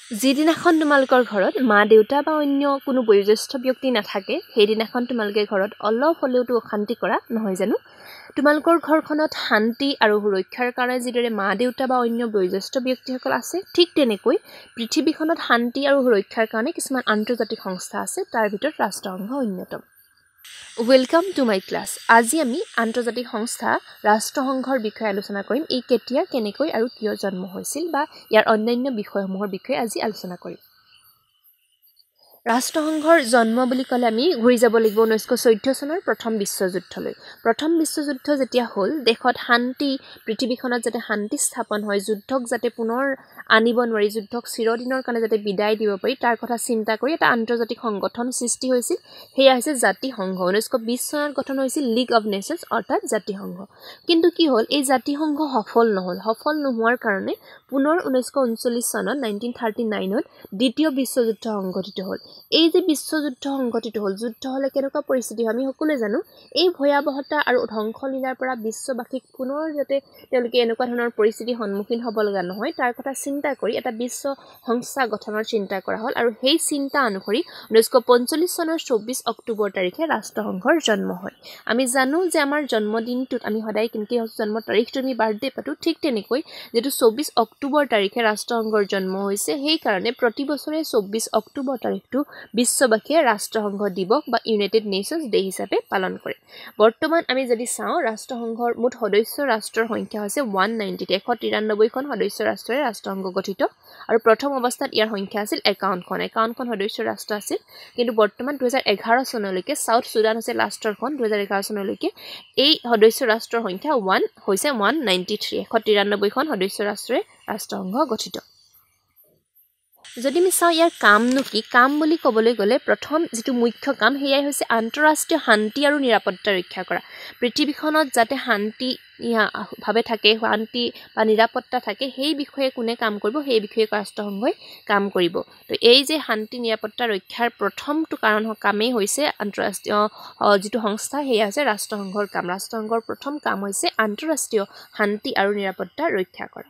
যিদিনাখন তোমালোকৰ ঘৰত মা দেউতা বা অন্য কোনো বয়োজ্যেষ্ঠ ব্যক্তি নাথাকে সেইদিনাখন তোমালোকে ঘৰত অলপ হ'লেওতো অশান্তি কৰা নহয় জানো তোমালোকৰ ঘৰখনত শান্তি আৰু সুৰক্ষাৰ কাৰণে যিদৰে মা দেউতা বা অন্য বয়োজ্যেষ্ঠ ব্যক্তিসকল আছে ঠিক তেনেকৈ পৃথিৱীখনত শান্তি আৰু সুৰক্ষাৰ কাৰণে কিছুমান আন্তৰ্জাতিক সংস্থা আছে তাৰ ভিতৰত ৰাষ্ট্ৰসংঘ অন্যতম ওয়েলকাম টু মাই ক্লাছ আজি আমি আন্তৰ্জাতিক সংস্থা ৰাষ্ট্ৰসংঘৰ বিষয়ে আলোচনা কৰিম এই কেতিয়া কেনেকৈ আৰু কিয় জন্ম হৈছিল বা ইয়াৰ অন্যান্য বিষয়সমূহৰ বিষয়ে আজি আলোচনা কৰিম ৰাষ্ট্ৰসংঘৰ জন্ম বুলি ক'লে আমি ঘূৰি যাব লাগিব 1914 চনৰ প্ৰথম বিশ্বযুদ্ধলৈ প্ৰথম বিশ্বযুদ্ধ যেতিয়া হ'ল দেশত শান্তি পৃথিৱীখনত যাতে শান্তি স্থাপন হয় যুদ্ধক যাতে পুনৰ আনিব নোৱাৰি যুদ্ধক চিৰদিনৰ কাৰণে যাতে বিদায় দিব পাৰি তাৰ কথা চিন্তা কৰি এটা আন্তৰ্জাতিক সংগঠন সৃষ্টি হৈছিল হেয়া হৈছে জাতিসংঘ 1920 চনত গঠন হৈছিল লীগ অফ নেশ্যনছ অৰ্থাৎ জাতিসংঘ কিন্তু কি হ'ল এই জাতিসংঘ সফল নোহোৱাৰ কাৰণে পুনৰ 1939 চনত 1939ত দ্বিতীয় বিশ্বযুদ্ধ সংঘটিত হ'ল এই যে বিশ্বযুদ্ধ সংঘটিত হ'ল যুদ্ধ হলে কেনেকুৱা পৰিস্থিতি হয় আমি সকলোৱে জানো এই ভয়াবহতা আৰু ধ্বংসলীলাৰ পৰা বিশ্ববাসীক পুনৰ যাতে তেওঁলোকে এনেকুৱা ধৰণৰ পৰিস্থিতিৰ সন্মুখীন হ'ব লগা নহয় তাৰ কথা চিন্তা কৰি এটা বিশ্ব সংস্থা গঠনৰ চিন্তা কৰা হ'ল আৰু সেই চিন্তা অনুসৰি 1945 চনৰ 24 অক্টোবৰ তাৰিখে ৰাষ্ট্ৰসংঘৰ জন্ম হয় আমি জানো যে আমাৰ জন্মদিনটোত আমি সদায় কেনেকৈ জন্ম তাৰিখটো আমি বাৰ্থডে পাতো ঠিক তেনেকৈ যেটো 24 অক্টোবৰ তাৰিখে ৰাষ্ট্ৰসংঘৰ জন্ম হৈছে সেই কাৰণে প্ৰতি বছৰে 24 অক্টোবৰ তাৰিখটো বিশ্ববাসীয়ে ৰাষ্ট্ৰসংঘ দিৱস বা ইউনাইটেড নেশ্যনছ ডে হিচাপে পালন কৰে বৰ্তমান আমি যদি চাওঁ ৰাষ্ট্ৰসংঘৰ মুঠ সদস্য ৰাষ্ট্ৰৰ সংখ্যা হৈছে 193 খন সদস্য ৰাষ্ট্ৰৰে ৰাষ্ট্ৰসংঘ গঠিত আৰু প্ৰথম অৱস্থাত ইয়াৰ সংখ্যা আছিল 51খন সদস্য ৰাষ্ট্ৰ আছিল কিন্তু বৰ্তমান 2011 চনলৈকে সাউথ সুদান হৈছে লাষ্টৰখন 2011 চনলৈকে এই সদস্য ৰাষ্ট্ৰৰ সংখ্যা 1 হৈছে 193 193খন সদস্য ৰাষ্ট্ৰৰে ৰাষ্ট্ৰসংঘ গঠিত যদি আমি চাওঁ ইয়াৰ কামনো কি কাম বুলি ক'বলৈ গ'লে প্ৰথম যেটো মুখ্য কাম হেয়াই হৈছে আন্তঃৰাষ্ট্ৰীয় শান্তি আৰু নিৰাপত্তা ৰক্ষা কৰা পৃথিৱীখনত যাতে শান্তি ভাবে থাকে শান্তি বা নিৰাপত্তা থাকে সেই বিষয়ে কোনে কাম কৰিব সেই বিষয়ে ৰাষ্ট্ৰসংঘই কাম কৰিব তো এই যে শান্তি নিৰাপত্তা ৰক্ষাৰ প্ৰথমটো কাৰণ কামেই হৈছে আন্তঃৰাষ্ট্ৰীয় যেটো সংস্থা হেয়া আছে ৰাষ্ট্ৰসংঘৰ কাম ৰাষ্ট্ৰসংঘৰ প্ৰথম কাম হৈছে আন্তঃৰাষ্ট্ৰীয় শান্তি আৰু নিৰাপত্তা ৰক্ষা কৰা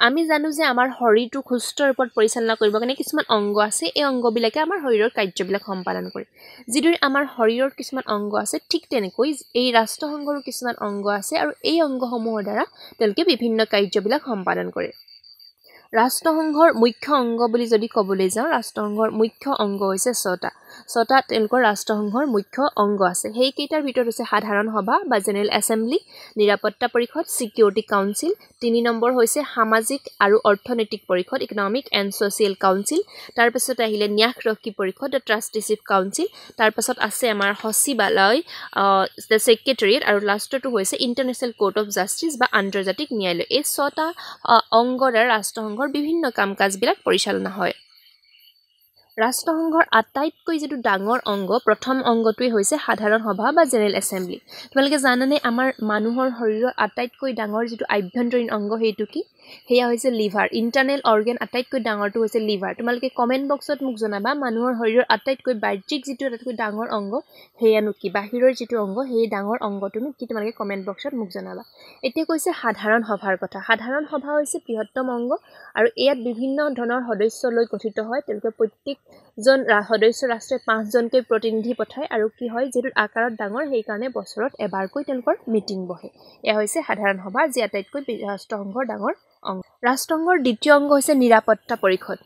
আমি জানো যে আমাৰ শৰীৰটো সুস্থ ৰূপত পৰিচালনা কৰিব কাৰণে কিছুমান অংগ আছে এই অংগবিলাকে আমাৰ শৰীৰৰ কাৰ্যবিলাক সম্পাদন কৰে যিদৰে আমাৰ শৰীৰৰ কিছুমান অংগ আছে ঠিক তেনেকৈ এই ৰাষ্ট্ৰসংঘৰ কিছুমান অংগ আছে আৰু এই অংগসমূহৰ দ্বাৰা তেওঁলোকে বিভিন্ন কাৰ্যবিলাক সম্পাদন কৰে ৰাষ্ট্ৰসংঘৰ মুখ্য অংগ বুলি যদি ক'বলৈ যাওঁ ৰাষ্ট্ৰসংঘৰ মুখ্য অংগ হৈছে 6টা তেওঁলোকৰ ৰাষ্ট্ৰসংঘৰ মুখ্য অংগ আছে সেই কেইটাৰ ভিতৰত হৈছে সাধাৰণ সভা বা জেনেৰেল এছেম্বলি নিৰাপত্তা পৰিষদ সিকিউৰিটি কাউন্সিল 3 নম্বৰ হৈছে সামাজিক আৰু অৰ্থনৈতিক পৰিষদ ইকনমিক এণ্ড সোশিয়েল কাউন্সিল তাৰ পিছত আহিলে ন্যায়ৰক্ষী পৰিষদ ট্ৰাষ্টিশ্বিপ কাউন্সিল তাৰ পিছত আছে আমাৰ সচিবালয় দ্য সেক্ৰেটাৰিয়েট আৰু লাষ্টটো হৈছে ইন্টাৰনেশ্যনেল কোৰ্ট অফ জাষ্টিস বা আন্তৰ্জাতিক ন্যায়ালয় এই 6টা অংগৰ ৰাষ্ট্ৰসংঘৰ বিভিন্ন কাম-কাজবিলাক পৰিচালনা হয় ৰাষ্ট্ৰসংঘৰ আটাইতকৈ যেটো ডাঙৰ অংগ প্ৰথম অংগটোৱে হৈছে সাধাৰণ সভা বা জেনেৰেল এছেম্বলি তোমালোকে জানানে আমাৰ মানুহৰ শৰীৰৰ আটাইতকৈ ডাঙৰ যেটো আভ্যন্তৰীণ অংগ হেতু কি হেয়া হৈছে লিভাৰ ইন্টাৰনেল অৰ্গান আটাইতকৈ ডাঙৰটো হৈছে লিভাৰ তোমালোকে কমেন্ট বক্সত মোক জনাবা মানুহৰ শৰীৰৰ আটাইতকৈ বাহ্যিক যেটো আটাইতকৈ ডাঙৰ অংগ হেয়ানো কি বাহিৰৰ যেটো অংগ হেই ডাঙৰ অংগটোনো কি তোমালোকে কমেন্ট বক্সত মোক জনাবা এতিয়া কৈছে সাধাৰণ সভাৰ কথা সাধাৰণ সভা হৈছে বৃহত্তম অংগ আৰু ইয়াত বিভিন্ন ধৰণৰ সদস্য লৈ গঠিত হয় তেওঁলোকে প্ৰত্যেকজন সদস্য ৰাষ্ট্ৰই 5 জনকৈ প্ৰতিনিধি পঠায় আৰু কি হয় যেটো আকাৰত ডাঙৰ সেই কাৰণে বছৰত এবাৰকৈ তেওঁলোকৰ মিটিং বহে এয়া হৈছে সাধাৰণ সভা যি আটাইতকৈ ৰাষ্ট্ৰসংঘৰ ডাঙৰ অংগ ৰাষ্ট্ৰসংঘৰ দ্বিতীয় অংগ হৈছে নিৰাপত্তা পৰিষদ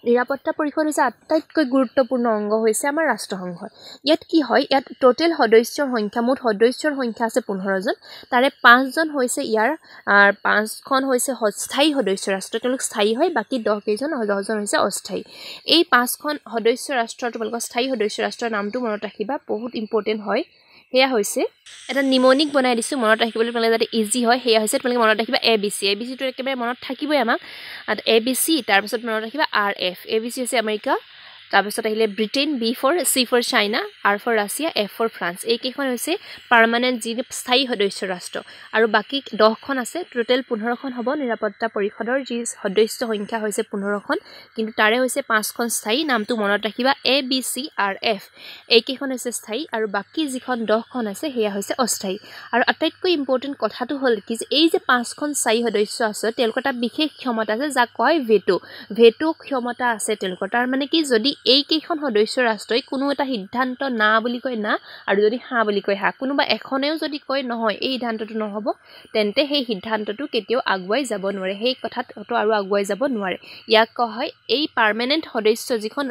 হৈছে আটাইতকৈ গুৰুত্বপূৰ্ণ অংগ হৈছে আমাৰ ৰাষ্ট্ৰসংঘৰ ইয়াত কি হয় ইয়াত টোটেল সদস্যৰ সংখ্যা মুঠ সদস্যৰ সংখ্যা আছে 15 জন তাৰে 5 জন হৈছে ইয়াৰ 5খন হৈছে স্থায়ী সদস্য ৰাষ্ট্ৰ তেওঁলোক স্থায়ী হয় বাকি 10 জন হৈছে অস্থায়ী এই 5খন সদস্য ৰাষ্ট্ৰৰ তোমালোকৰ স্থায়ী সদস্য ৰাষ্ট্ৰৰ নামটো মনত ৰাখিবা বহুত ইম্পৰ্টেন্ট হয় হেয়া হৈছে এটা নিমনিক বনাই দিছো মনত ৰাখিবলৈ তোমালোকে যাতে ইজি হয় হেয়া হৈছে তোমালোকে মনত ৰাখিবা ABC টো একেবাৰে মনত থাকিবই আমাক আৰু ABC তাৰ পিছত মনত ৰাখিবা RF ABC হৈছে আমেৰিকা তাৰপিছত আহিলে Britain, B for C for China, R for Russia, F for France. এইকেইখন হৈছে পাৰ্মানেণ্ট যি স্থায়ী সদস্য ৰাষ্ট্ৰ আৰু বাকী 10খন আছে। টোটেল 15খন হ'ব নিৰাপত্তা পৰিষদৰ যি সদস্য সংখ্যা হৈছে 15খন, কিন্তু তাৰে হৈছে 5খন স্থায়ী। নামটো মনত ৰাখিবা A B C R F. এইকেইখন হৈছে স্থায়ী আৰু বাকী যিখন 10খন আছে সেয়া হৈছে অস্থায়ী। আৰু আটাইতকৈ ইম্পৰ্টেণ্ট কথাটো হ'ল কি যে এই যে 5খন স্থায়ী সদস্য আছে তেওঁলোকৰ এটা বিশেষ ক্ষমতা আছে যাক কয় ভেটো। ভেটো ক্ষমতা আছে তেওঁলোকৰ। তাৰ মানে কি যদি এইকেইখন সদস্য ৰাষ্ট্ৰই কোনো এটা সিদ্ধান্ত না বুলি কয় না আৰু যদি হা বুলি কয় হা, কোনোবা এখনেও যদি কয় নহয় এই সিদ্ধান্তটো নহ'ব, তেন্তে সেই সিদ্ধান্তটো কেতিয়াও আগুৱাই যাব নোৱাৰে, সেই কথাটো আৰু আগুৱাই যাব নোৱাৰে। ইয়াক কোৱা হয় এই পাৰ্মানেণ্ট সদস্য যিখন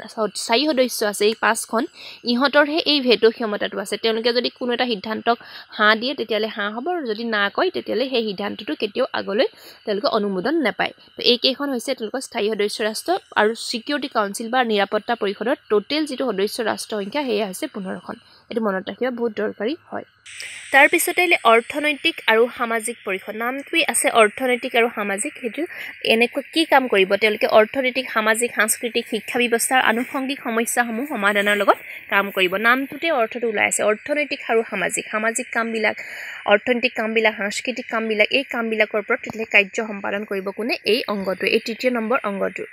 স্থায়ী সদস্য আছে এই 5খন, ইহঁতৰহে এই ভেটো ক্ষমতাটো আছে। তেওঁলোকে যদি কোনো এটা সিদ্ধান্তক হাঁ দিয়ে তেতিয়াহ'লে হাঁ হ'ব, আৰু যদি না কয় তেতিয়াহ'লে সেই সিদ্ধান্তটো কেতিয়াও আগলৈ তেওঁলোকে অনুমোদন নাপায়। তো এইকেইখন হৈছে তেওঁলোকৰ স্থায়ী সদস্য ৰাষ্ট্ৰ আৰু ছিকিউৰিটি কাউন্সিল বা নিৰাপত্তা পৰিষদৰ টোটেল যিটো সদস্য ৰাষ্ট্ৰ সংখ্যা সেয়া হৈছে 15খন। এইটো মনত ৰাখিবা, বহুত দৰকাৰী হয়। তাৰপিছতে অৰ্থনৈতিক আৰু সামাজিক পৰিষদ। নামটোৱেই আছে অৰ্থনৈতিক আৰু সামাজিক। সেইটো এনেকৈ কি কাম কৰিব তেওঁলোকে? অৰ্থনৈতিক, সামাজিক, সাংস্কৃতিক, শিক্ষা ব্যৱস্থাৰ আনুষংগিক সমস্যাসমূহ সমাধানৰ লগত কাম কৰিব। নামটোতে অৰ্থটো ওলাই আছে অৰ্থনৈতিক আৰু সামাজিক। সামাজিক কামবিলাক, অৰ্থনৈতিক কামবিলাক, সাংস্কৃতিক কামবিলাক, এই কামবিলাকৰ ওপৰত তেতিয়াহ'লে কাৰ্য সম্পাদন কৰিব কোনে? এই অংগটোৱে, এই 3য় নম্বৰ অংগটো।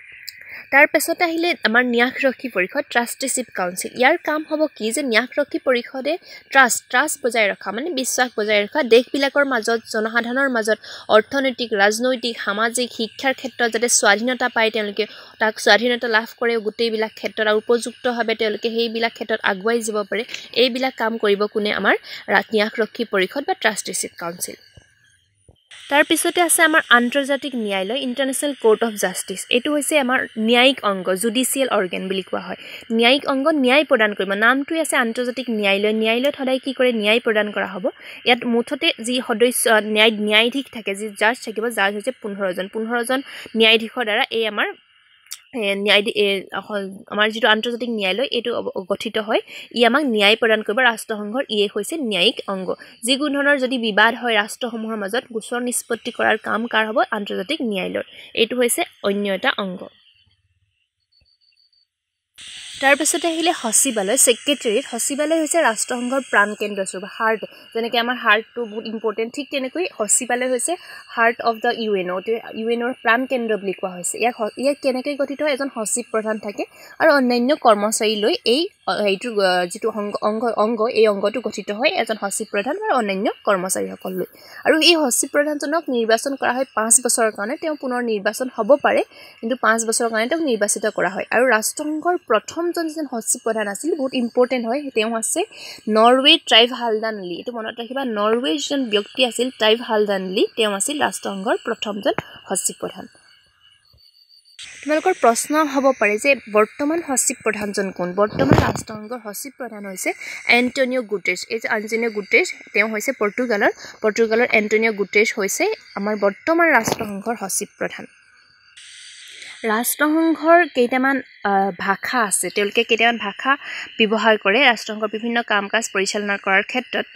তাৰপাছত আহিলে আমাৰ ন্যাসৰক্ষী পৰিষদ, ট্ৰাষ্টিশ্বিপ কাউন্সিল। ইয়াৰ কাম হ'ব কি যে ন্যাসৰক্ষী পৰিষদে ট্ৰাষ্ট বজাই ৰখা, মানে বিশ্বাস বজাই ৰখা দেশবিলাকৰ মাজত, জনসাধাৰণৰ মাজত অৰ্থনৈতিক, ৰাজনৈতিক, সামাজিক, শিক্ষাৰ ক্ষেত্ৰত যাতে স্বাধীনতা পায়, তেওঁলোকে তাক স্বাধীনতা লাভ কৰে গোটেইবিলাক ক্ষেত্ৰত আৰু উপযুক্তভাৱে তেওঁলোকে সেইবিলাক ক্ষেত্ৰত আগুৱাই যাব পাৰে। এইবিলাক কাম কৰিব কোনে? আমাৰ ন্যাসৰক্ষী পৰিষদ বা ট্ৰাষ্টিশ্বিপ কাউন্সিল। তাৰপিছতে আছে আমাৰ আন্তৰ্জাতিক ন্যায়ালয়, ইণ্টাৰনেশ্যনেল কোৰ্ট অফ জাষ্টিচ। এইটো হৈছে আমাৰ ন্যায়িক অংগ, জুডিচিয়েল অৰ্গেন বুলি কোৱা হয়। ন্যায়িক অংগ, ন্যায় প্ৰদান কৰিব। নামটোৱে আছে আন্তৰ্জাতিক ন্যায়ালয়। ন্যায়ালয়ত সদায় কি কৰে? ন্যায় প্ৰদান কৰা হ'ব। ইয়াত মুঠতে যি সদস্য ন্যায়াধীশ থাকে, যি জাজ থাকিব, জাজ হৈছে 15জন ন্যায়াধীশৰ দ্বাৰা এই আমাৰ আমাৰ যিটো আন্তৰ্জাতিক ন্যায়ালয় এইটো গঠিত হয়। ই আমাক ন্যায় প্ৰদান কৰিব ৰাষ্ট্ৰসংঘৰ। ইয়ে হৈছে ন্যায়িক অংগ। যিকোনো ধৰণৰ যদি বিবাদ হয় ৰাষ্ট্ৰসমূহৰ মাজত, গোচৰ নিষ্পত্তি কৰাৰ কাম কাৰ হ'ব? আন্তৰ্জাতিক ন্যায়ালয়ৰ। এইটো হৈছে অন্য এটা অংগ। তাৰপিছতে আহিলে সচিবালয়, ছেক্ৰেটেৰিয়েট। সচিবালয় হৈছে ৰাষ্ট্ৰসংঘৰ প্ৰাণকেন্দ্ৰস্বৰূপ, হাৰ্ট। যেনেকৈ আমাৰ হাৰ্টটো বহুত ইম্পৰ্টেণ্ট, ঠিক তেনেকৈ সচিবালয় হৈছে হাৰ্ট অফ দ্য ইউএনঅ', ইউএনঅ'ৰ প্ৰাণকেন্দ্ৰ বুলি কোৱা হৈছে। ইয়াক কেনেকৈ গঠিত হয়? এজন সচিব প্ৰধান থাকে আৰু অন্যান্য কৰ্মচাৰী লৈ এইটোৰ যিটো অংগ এই অংগটো গঠিত হয় এজন সচিব প্ৰধান আৰু অন্যান্য কৰ্মচাৰীসকল লৈ। আৰু এই সচিব প্ৰধানজনক নিৰ্বাচন কৰা হয় 5 বছৰৰ কাৰণে। তেওঁ পুনৰ নিৰ্বাচন হ'ব পাৰে, কিন্তু 5 বছৰৰ কাৰণে তেওঁক নিৰ্বাচিত কৰা হয়। আৰু ৰাষ্ট্ৰসংঘৰ প্ৰথমজন যিজন সচিব প্ৰধান আছিল, বহুত ইম্পৰ্টেণ্ট হয়, তেওঁ আছে নৰৱে ট্ৰাইভ হালদানলি। এইটো মনত ৰাখিবা, নৰৱে যিজন ব্যক্তি আছিল ট্ৰাইভ হালদানলি, তেওঁ আছিল ৰাষ্ট্ৰসংঘৰ প্ৰথমজন সচিব প্ৰধান। তোমালোকৰ প্ৰশ্ন হ'ব পাৰে যে বৰ্তমান সচিব প্ৰধানজন কোন? বৰ্তমান ৰাষ্ট্ৰসংঘৰ সচিব প্ৰধান হৈছে এণ্টনিঅ' গুটেৰেছ। এই যে এণ্টনিঅ' গুটেৰেছ, তেওঁ হৈছে পৰ্তুগালৰ এণ্টনিঅ' গুটেৰেছ হৈছে আমাৰ বৰ্তমান ৰাষ্ট্ৰসংঘৰ সচিব প্ৰধান। ৰাষ্ট্ৰসংঘৰ কেইটামান ভাষা আছে, তেওঁলোকে কেইটামান ভাষা ব্যৱহাৰ কৰে ৰাষ্ট্ৰসংঘৰ বিভিন্ন কাম কাজ পৰিচালনা কৰাৰ ক্ষেত্ৰত,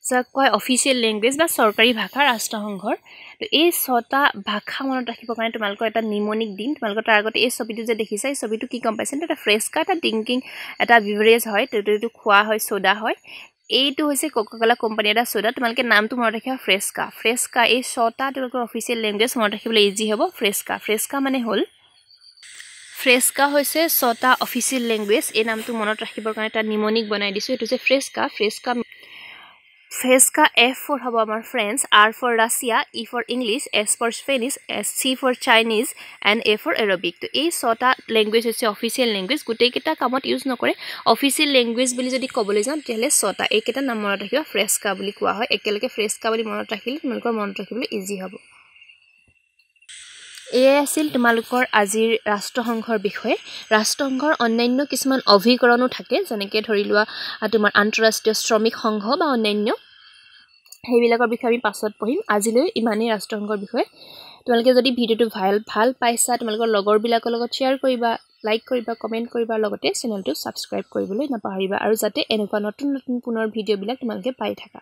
যাক কয় অফিচিয়েল লেংগুৱেজ বা চৰকাৰী ভাষা ৰাষ্ট্ৰসংঘৰ। তো এই 6টা ভাষা মনত ৰাখিবৰ কাৰণে তোমালোকৰ এটা নিমনিক দিম। তোমালোকৰ তাৰ আগতে এই ছবিটো যে দেখিছা, এই ছবিটো কি গম পাইছে? এটা ফ্ৰেস্কা, এটা ড্ৰিংকিং এটা বিভাৰেজ হয়, এইটো খোৱা হয়, ছ'ডা হয়। এইটো হৈছে কোকা-কোলা কোম্পানী এটা ছ'ডা। তোমালোকে নামটো মনত ৰাখিবা, ফ্ৰেস্কা। এই 6টা তোমালোকৰ অফিচিয়েল লেংগুৱেজ মনত ৰাখিবলৈ ইজি হ'ব। ফ্ৰেস্কা মানে হ'ল, ফ্ৰেস্কা হৈছে 6টা অফিচিয়েল লেংগুৱেজ। এই নামটো মনত ৰাখিবৰ কাৰণে এটা নিমনিক বনাই দিছোঁ, এইটো হৈছে ফ্ৰেস্কা। এফ ফৰ হ'ব আমাৰ French, R for Russia, E for English, S for Spanish, C for Chinese, and A for Arabic. তো এই 6টা লেংগুৱেজ হৈছে অফিচিয়েল লেংগুৱেজ। গোটেইকেইটা কামত ইউজ নকৰে। অফিচিয়েল লেংগুৱেজ বুলি যদি ক'বলৈ যাওঁ তেতিয়াহ'লে 6টা, এইকেইটা নাম মনত ৰাখিবা, ফ্ৰেস্কা বুলি কোৱা হয়। একেলগে ফ্ৰেস্কা বুলি মনত ৰাখিলে তোমালোকৰ মনত ৰাখিবলৈ ইজি হ'ব। এয়াই আছিল তোমালোকৰ আজিৰ ৰাষ্ট্ৰসংঘৰ বিষয়ে। ৰাষ্ট্ৰসংঘৰ অন্যান্য কিছুমান অভিকৰণো থাকে, যেনেকৈ ধৰি লোৱা তোমাৰ আন্তঃৰাষ্ট্ৰীয় শ্ৰমিক সংঘ বা অন্যান্য, সেইবিলাকৰ বিষয়ে আমি পাছত পঢ়িম। আজিলৈ ইমানেই ৰাষ্ট্ৰসংঘৰ বিষয়ে। তোমালোকে যদি ভিডিঅ'টো ভাল পাইছা, তোমালোকৰ লগৰবিলাকৰ লগত শ্বেয়াৰ কৰিবা, লাইক কৰিবা, কমেণ্ট কৰিবা, লগতে চেনেলটো ছাবস্ক্ৰাইব কৰিবলৈ নাপাহৰিবা, আৰু যাতে এনেকুৱা নতুন পুনৰ ভিডিঅ'বিলাক তোমালোকে পাই থাকা।